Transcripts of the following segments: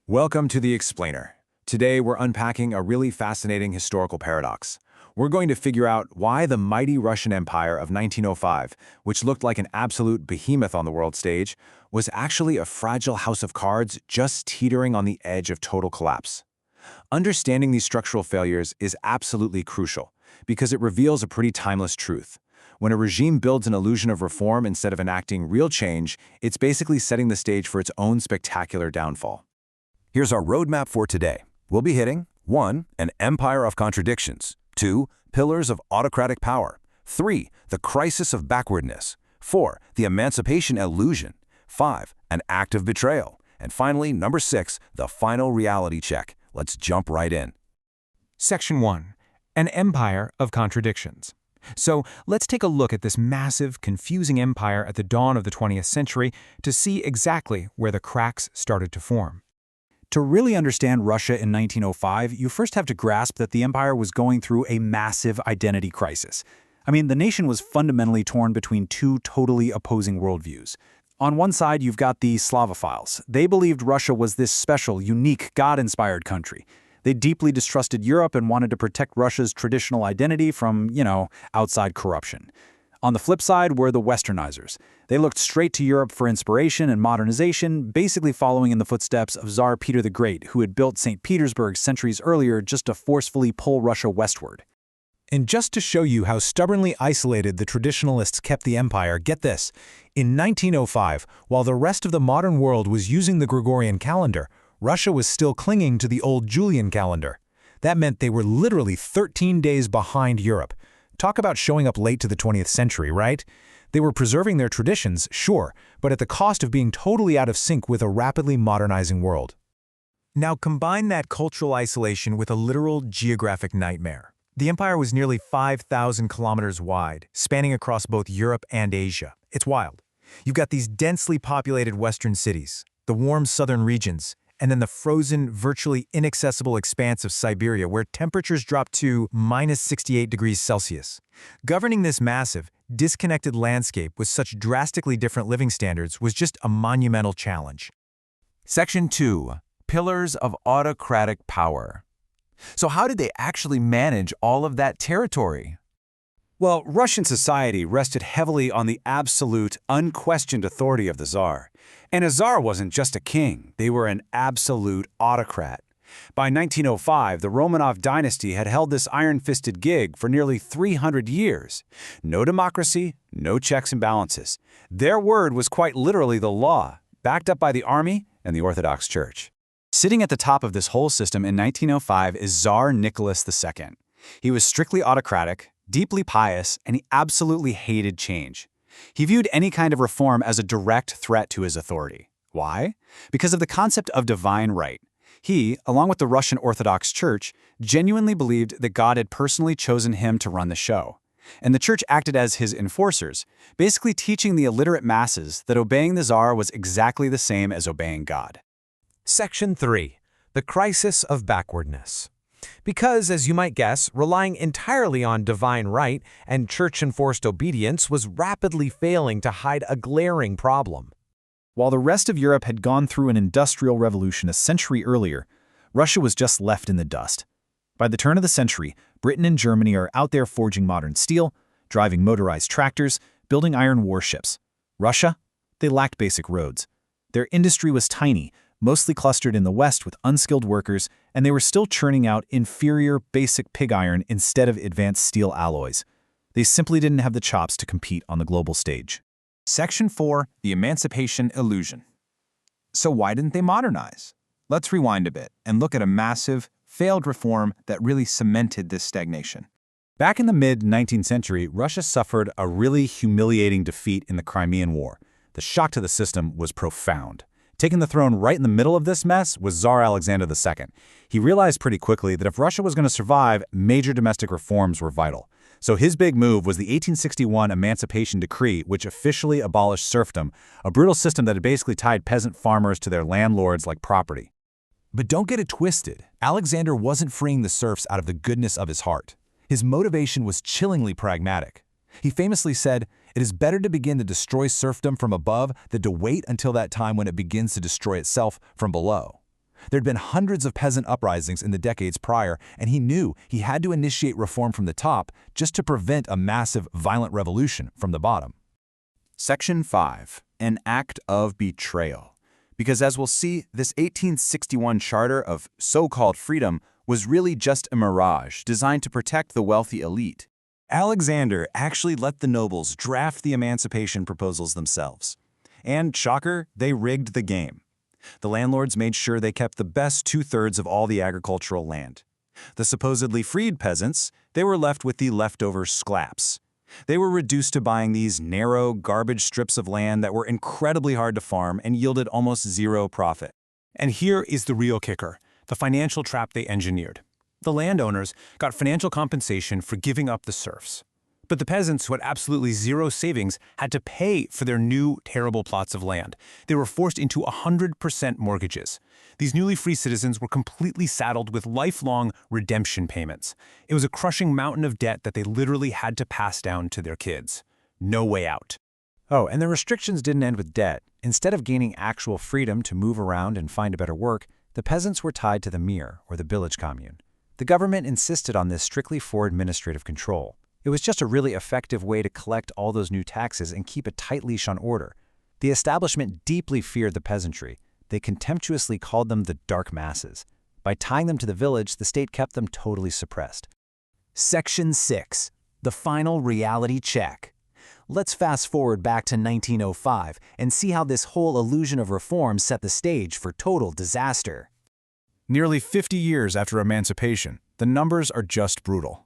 Welcome to The Explainer. Today we're unpacking a really fascinating historical paradox. We're going to figure out why the mighty Russian Empire of 1905, which looked like an absolute behemoth on the world stage, was actually a fragile house of cards just teetering on the edge of total collapse. Understanding these structural failures is absolutely crucial because it reveals a pretty timeless truth. When a regime builds an illusion of reform instead of enacting real change, it's basically setting the stage for its own spectacular downfall. Here's our roadmap for today. We'll be hitting 1. An empire of contradictions. 2. Pillars of autocratic power. 3. The crisis of backwardness. 4. The emancipation illusion. 5. An act of betrayal. And finally, number 6, the final reality check. Let's jump right in. Section 1. An empire of contradictions. So let's take a look at this massive, confusing empire at the dawn of the 20th century to see exactly where the cracks started to form. To really understand Russia in 1905, you first have to grasp that the empire was going through a massive identity crisis. The nation was fundamentally torn between two totally opposing worldviews. On one side, you've got the Slavophiles. They believed Russia was this special, unique, God-inspired country. They deeply distrusted Europe and wanted to protect Russia's traditional identity from, outside corruption. On the flip side were the Westernizers. They looked straight to Europe for inspiration and modernization, basically following in the footsteps of Tsar Peter the Great, who had built St. Petersburg centuries earlier just to forcefully pull Russia westward. And just to show you how stubbornly isolated the traditionalists kept the empire, get this. In 1905, while the rest of the modern world was using the Gregorian calendar, Russia was still clinging to the old Julian calendar. That meant they were literally 13 days behind Europe. Talk about showing up late to the 20th century, right? They were preserving their traditions, sure, but at the cost of being totally out of sync with a rapidly modernizing world. Now combine that cultural isolation with a literal geographic nightmare. The empire was nearly 5,000 kilometers wide, spanning across both Europe and Asia. It's wild. You've got these densely populated western cities, the warm southern regions, and then the frozen, virtually inaccessible expanse of Siberia where temperatures drop to minus 68 degrees Celsius. Governing this massive, disconnected landscape with such drastically different living standards was just a monumental challenge. Section 2. Pillars of autocratic power. So how did they actually manage all of that territory? Well, Russian society rested heavily on the absolute, unquestioned authority of the Tsar. And a Tsar wasn't just a king, they were an absolute autocrat. By 1905, the Romanov dynasty had held this iron-fisted gig for nearly 300 years. No democracy, no checks and balances. Their word was quite literally the law, backed up by the army and the Orthodox Church. Sitting at the top of this whole system in 1905 is Tsar Nicholas II. He was strictly autocratic, deeply pious, and he absolutely hated change. He viewed any kind of reform as a direct threat to his authority. Why? Because of the concept of divine right. He, along with the Russian Orthodox Church, genuinely believed that God had personally chosen him to run the show. And the church acted as his enforcers, basically teaching the illiterate masses that obeying the Tsar was exactly the same as obeying God. Section 3. The crisis of backwardness. Because, as you might guess, relying entirely on divine right and church-enforced obedience was rapidly failing to hide a glaring problem. While the rest of Europe had gone through an industrial revolution a century earlier, Russia was just left in the dust. By the turn of the century, Britain and Germany are out there forging modern steel, driving motorized tractors, building iron warships. Russia? They lacked basic roads. Their industry was tiny, mostly clustered in the West with unskilled workers, and they were still churning out inferior basic pig iron instead of advanced steel alloys. They simply didn't have the chops to compete on the global stage. Section 4. The emancipation illusion. So why didn't they modernize? Let's rewind a bit and look at a massive, failed reform that really cemented this stagnation. Back in the mid-19th century, Russia suffered a really humiliating defeat in the Crimean War. The shock to the system was profound. Taking the throne right in the middle of this mess was Tsar Alexander II. He realized pretty quickly that if Russia was going to survive, major domestic reforms were vital. So his big move was the 1861 Emancipation Decree, which officially abolished serfdom, a brutal system that had basically tied peasant farmers to their landlords like property. But don't get it twisted. Alexander wasn't freeing the serfs out of the goodness of his heart. His motivation was chillingly pragmatic. He famously said, "It is better to begin to destroy serfdom from above than to wait until that time when it begins to destroy itself from below." There'd been hundreds of peasant uprisings in the decades prior, and he knew he had to initiate reform from the top just to prevent a massive, violent revolution from the bottom. Section 5. An Act of Betrayal. Because as we'll see, this 1861 charter of so-called freedom was really just a mirage designed to protect the wealthy elite. Alexander actually let the nobles draft the emancipation proposals themselves. And, shocker, they rigged the game. The landlords made sure they kept the best 2/3 of all the agricultural land. The supposedly freed peasants, they were left with the leftover scraps. They were reduced to buying these narrow, garbage strips of land that were incredibly hard to farm and yielded almost zero profit. And here is the real kicker, the financial trap they engineered. The landowners got financial compensation for giving up the serfs. But the peasants who had absolutely zero savings had to pay for their new, terrible plots of land. They were forced into 100% mortgages. These newly free citizens were completely saddled with lifelong redemption payments. It was a crushing mountain of debt that they literally had to pass down to their kids. No way out. Oh, and the restrictions didn't end with debt. Instead of gaining actual freedom to move around and find a better work, the peasants were tied to the mir, or the village commune. The government insisted on this strictly for administrative control. It was just a really effective way to collect all those new taxes and keep a tight leash on order. The establishment deeply feared the peasantry. They contemptuously called them the dark masses. By tying them to the village, the state kept them totally suppressed. Section 6. The final reality check. Let's fast forward back to 1905 and see how this whole illusion of reform set the stage for total disaster. Nearly 50 years after emancipation, the numbers are just brutal.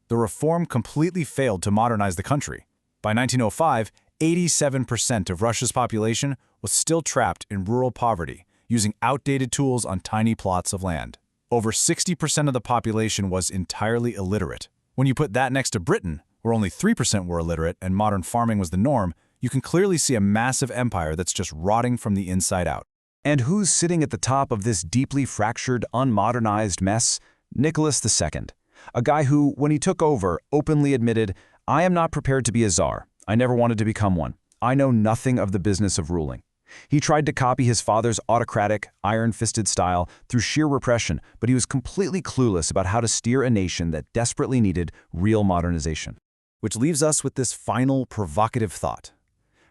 The reform completely failed to modernize the country. By 1905, 87% of Russia's population was still trapped in rural poverty, using outdated tools on tiny plots of land. Over 60% of the population was entirely illiterate. When you put that next to Britain, where only 3% were illiterate and modern farming was the norm, you can clearly see a massive empire that's just rotting from the inside out. And who's sitting at the top of this deeply fractured, unmodernized mess? Nicholas II. A guy who, when he took over, openly admitted, "I am not prepared to be a czar. I never wanted to become one. I know nothing of the business of ruling." He tried to copy his father's autocratic, iron-fisted style through sheer repression, but he was completely clueless about how to steer a nation that desperately needed real modernization. Which leaves us with this final provocative thought.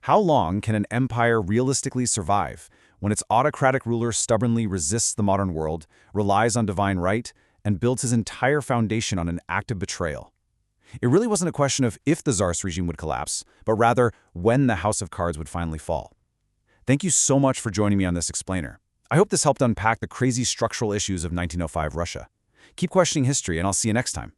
How long can an empire realistically survive when its autocratic ruler stubbornly resists the modern world, relies on divine right, and builds his entire foundation on an act of betrayal? It really wasn't a question of if the Tsarist regime would collapse, but rather when the house of cards would finally fall. Thank you so much for joining me on this explainer. I hope this helped unpack the crazy structural issues of 1905 Russia. Keep questioning history, and I'll see you next time.